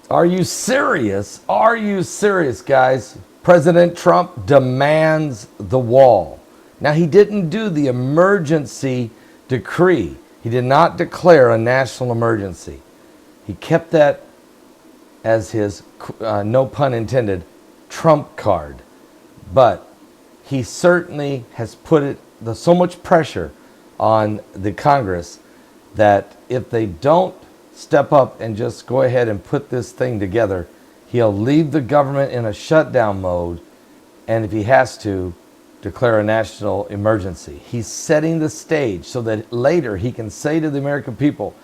Are you serious? Are you serious, guys? President Trump demands the wall. Now, he didn't do the emergency decree. He did not declare a national emergency. He kept that as his, no pun intended, trump card. But he certainly has put so much pressure on the Congress that if they don't step up and just go ahead and put this thing together, he'll leave the government in a shutdown mode, and if he has to, declare a national emergency. He's setting the stage so that later he can say to the American people,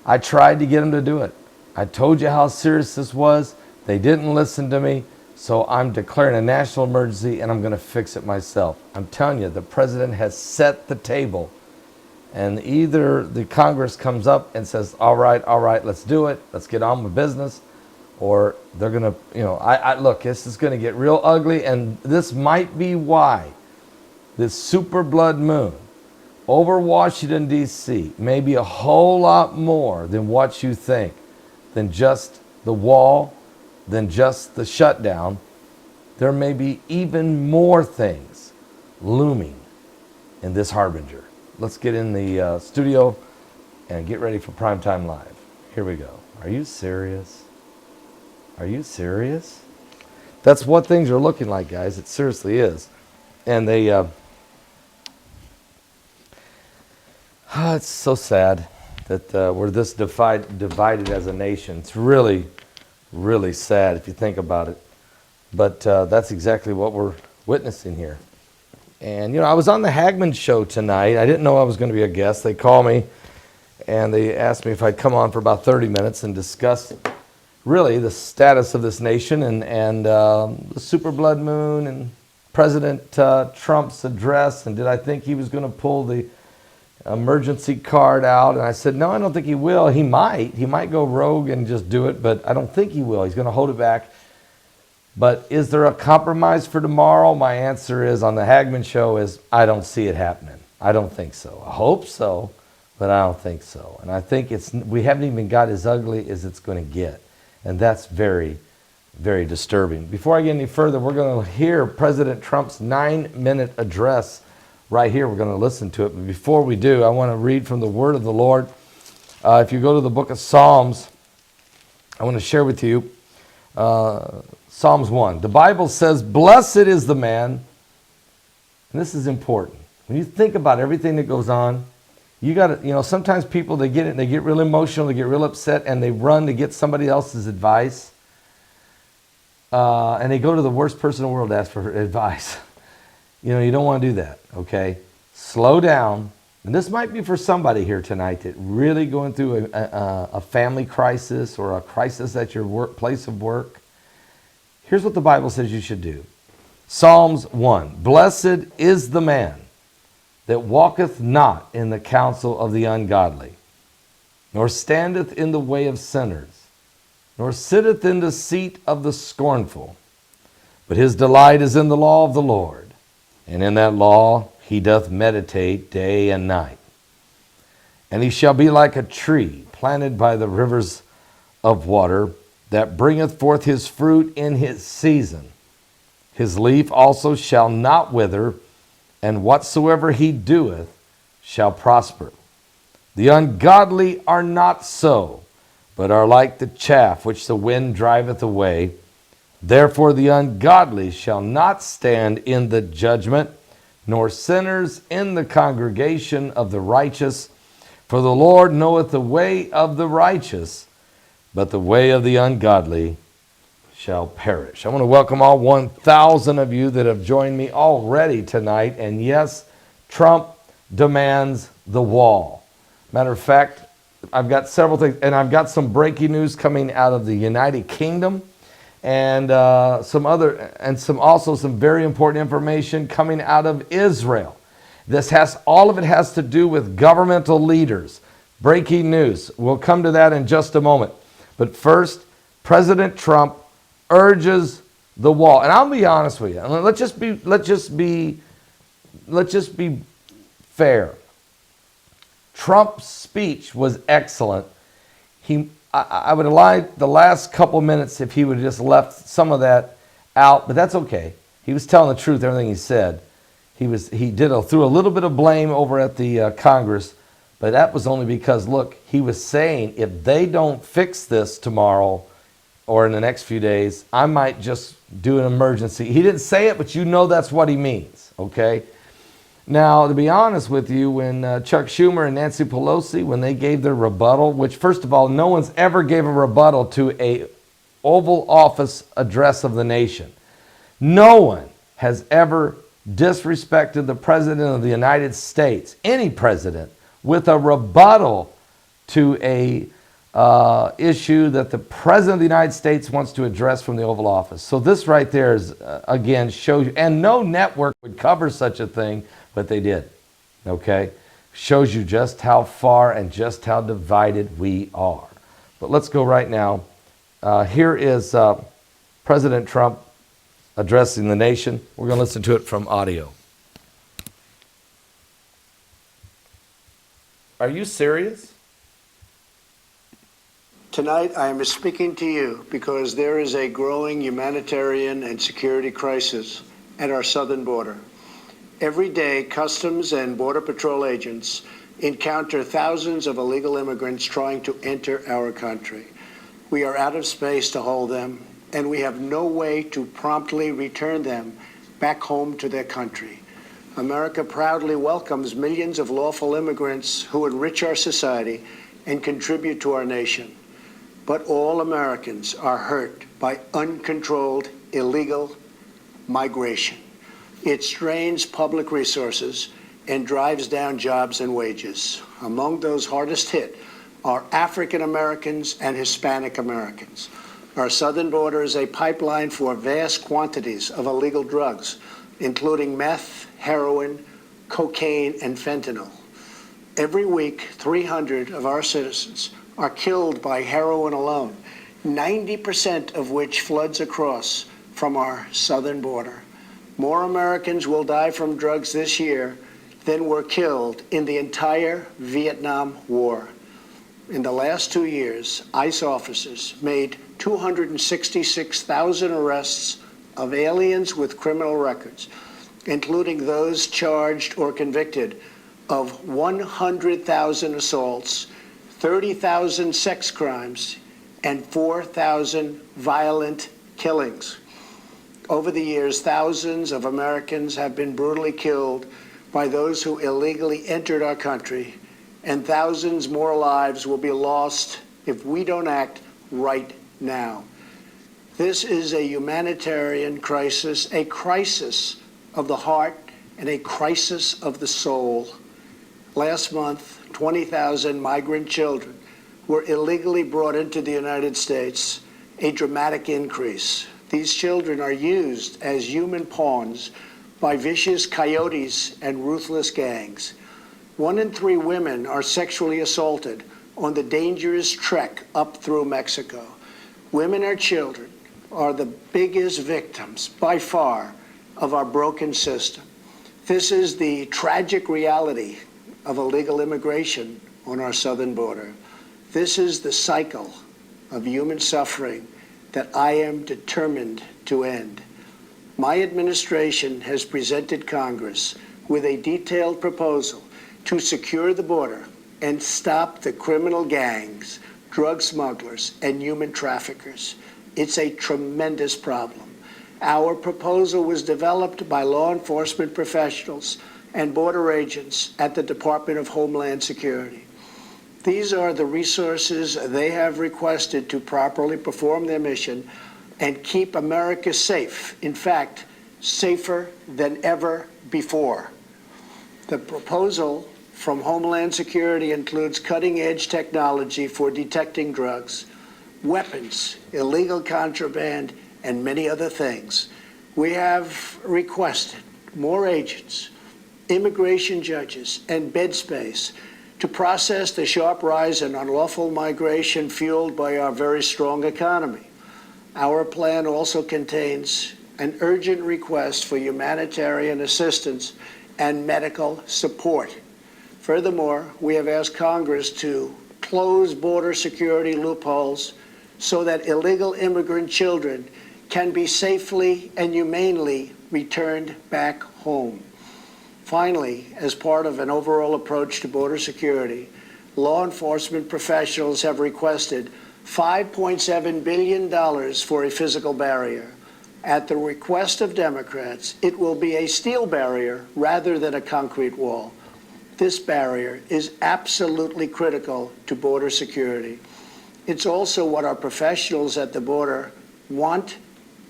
I tried to get them to do it. I told you how serious this was. They didn't listen to me, so I'm declaring a national emergency and I'm going to fix it myself. I'm telling you, the president has set the table. And either the Congress comes up and says, all right, let's do it. Let's get on with business. Or they're going to, look, this is going to get real ugly. And this might be why this super blood moon over Washington, D.C. may be a whole lot more than what you think, than just the wall, than just the shutdown. There may be even more things looming in this harbinger. Let's get in the studio and get ready for Primetime Live. Here we go. Are you serious? Are you serious? That's what things are looking like, guys. It seriously is. And they, it's so sad that we're this divided as a nation. It's really, really sad if you think about it. But that's exactly what we're witnessing here. And, I was on the Hagman show tonight. I didn't know I was going to be a guest. They called me and they asked me if I'd come on for about 30 minutes and discuss really the status of this nation and the super blood moon and President Trump's address. And did I think he was going to pull the emergency card out? And I said, no, I don't think he will. He might go rogue and just do it, but I don't think he will. He's going to hold it back. But is there a compromise for tomorrow? My answer is on the Hagman show is I don't see it happening. I don't think so. I hope so, but I don't think so. And I think we haven't even got as ugly as it's going to get. And that's very, very disturbing. Before I get any further, we're going to hear President Trump's 9-minute address right here. We're going to listen to it. But before we do, I want to read from the Word of the Lord. If you go to the book of Psalms, I want to share with you Psalms 1. The Bible says, blessed is the man, and this is important. When you think about everything that goes on, you got to, sometimes people, they get it, they get real emotional, they get real upset, and they run to get somebody else's advice. And they go to the worst person in the world to ask for advice. You don't want to do that, okay? Slow down. And this might be for somebody here tonight that really going through a family crisis or a crisis at your place of work. Here's what the Bible says you should do. Psalms 1. Blessed is the man that walketh not in the counsel of the ungodly, nor standeth in the way of sinners, nor sitteth in the seat of the scornful. But his delight is in the law of the Lord, and in that law he doth meditate day and night. And he shall be like a tree planted by the rivers of water, that bringeth forth his fruit in his season. His leaf also shall not wither, and whatsoever he doeth shall prosper. The ungodly are not so, but are like the chaff which the wind driveth away. Therefore the ungodly shall not stand in the judgment, nor sinners in the congregation of the righteous. For the Lord knoweth the way of the righteous, but the way of the ungodly shall perish. I want to welcome all 1,000 of you that have joined me already tonight. And yes, Trump demands the wall. Matter of fact, I've got several things, and I've got some breaking news coming out of the United Kingdom, and some very important information coming out of Israel. All of it has to do with governmental leaders. Breaking news. We'll come to that in just a moment. But first, President Trump urges the wall. And I'll be honest with you. Let's just be fair. Trump's speech was excellent. I would have liked the last couple minutes if he would have just left some of that out, but that's okay. He was telling the truth, everything he said. Threw a little bit of blame over at the Congress, but that was only because, look, he was saying if they don't fix this tomorrow or in the next few days, I might just do an emergency. He didn't say it, but you know that's what he means, okay? Now, to be honest with you, when Chuck Schumer and Nancy Pelosi, when they gave their rebuttal, which first of all, no one's ever gave a rebuttal to a Oval Office address of the nation. No one has ever disrespected the President of the United States, any president, with a rebuttal to a issue that the President of the United States wants to address from the Oval Office. So this right there is, again, shows you, and no network would cover such a thing, but they did, okay? Shows you just how far and just how divided we are. But let's go right now. Here is President Trump addressing the nation. We're going to listen to it from audio. Are you serious? Tonight, I am speaking to you because there is a growing humanitarian and security crisis at our southern border. Every day, Customs and Border Patrol agents encounter thousands of illegal immigrants trying to enter our country. We are out of space to hold them, and we have no way to promptly return them back home to their country. America proudly welcomes millions of lawful immigrants who enrich our society and contribute to our nation. But all Americans are hurt by uncontrolled illegal migration. It strains public resources and drives down jobs and wages. Among those hardest hit are African Americans and Hispanic Americans. Our southern border is a pipeline for vast quantities of illegal drugs, including meth, heroin, cocaine, and fentanyl. Every week, 300 of our citizens are killed by heroin alone, 90% of which floods across from our southern border. More Americans will die from drugs this year than were killed in the entire Vietnam War. In the last 2 years, ICE officers made 266,000 arrests of aliens with criminal records, including those charged or convicted of 100,000 assaults, 30,000 sex crimes, and 4,000 violent killings. Over the years, thousands of Americans have been brutally killed by those who illegally entered our country, and thousands more lives will be lost if we don't act right now. This is a humanitarian crisis, a crisis of the heart and a crisis of the soul. Last month, 20,000 migrant children were illegally brought into the United States, a dramatic increase. These children are used as human pawns by vicious coyotes and ruthless gangs. 1 in 3 women are sexually assaulted on the dangerous trek up through Mexico. Women and children are the biggest victims, by far, of our broken system. This is the tragic reality of illegal immigration on our southern border. This is the cycle of human suffering that I am determined to end. My administration has presented Congress with a detailed proposal to secure the border and stop the criminal gangs, drug smugglers, and human traffickers. It's a tremendous problem. Our proposal was developed by law enforcement professionals and border agents at the Department of Homeland Security. These are the resources they have requested to properly perform their mission and keep America safe. In fact, safer than ever before. The proposal from Homeland Security includes cutting-edge technology for detecting drugs, weapons, illegal contraband, and many other things. We have requested more agents, immigration judges, and bed space to process the sharp rise in unlawful migration fueled by our very strong economy. Our plan also contains an urgent request for humanitarian assistance and medical support. Furthermore, we have asked Congress to close border security loopholes so that illegal immigrant children can be safely and humanely returned back home. Finally, as part of an overall approach to border security, law enforcement professionals have requested $5.7 billion for a physical barrier. At the request of Democrats, it will be a steel barrier rather than a concrete wall. This barrier is absolutely critical to border security. It's also what our professionals at the border want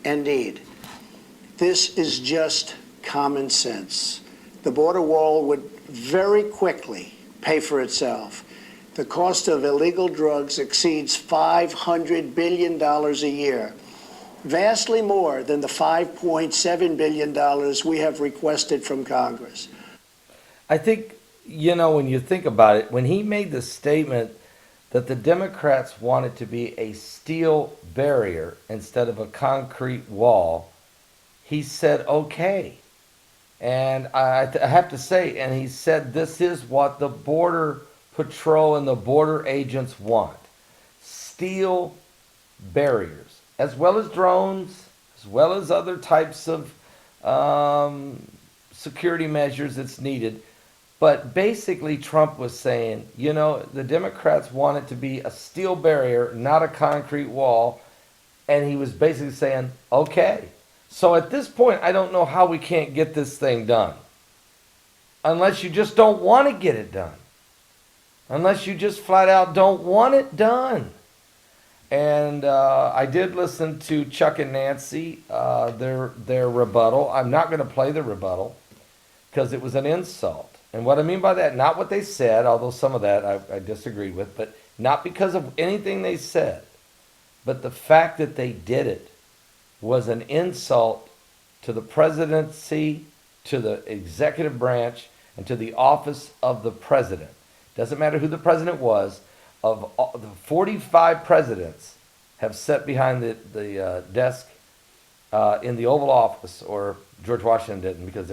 and need. This is just common sense. The border wall would very quickly pay for itself. The cost of illegal drugs exceeds $500 billion a year, vastly more than the $5.7 billion we have requested from Congress. I think, when you think about it, when he made the statement that the Democrats wanted to be a steel barrier instead of a concrete wall, he said, okay. And I have to say, and he said, this is what the Border Patrol and the border agents want. Steel barriers, as well as drones, as well as other types of security measures that's needed. But basically, Trump was saying, the Democrats want it to be a steel barrier, not a concrete wall. And he was basically saying, okay. So at this point, I don't know how we can't get this thing done. Unless you just don't want to get it done. Unless you just flat out don't want it done. And I did listen to Chuck and Nancy, their rebuttal. I'm not going to play the rebuttal because it was an insult. And what I mean by that, not what they said, although some of that I disagreed with, but not because of anything they said, but the fact that they did it was an insult to the presidency, to the executive branch, and to the office of the president. Doesn't matter who the president was. Of all, the 45 presidents have sat behind the desk in the Oval Office, or George Washington didn't because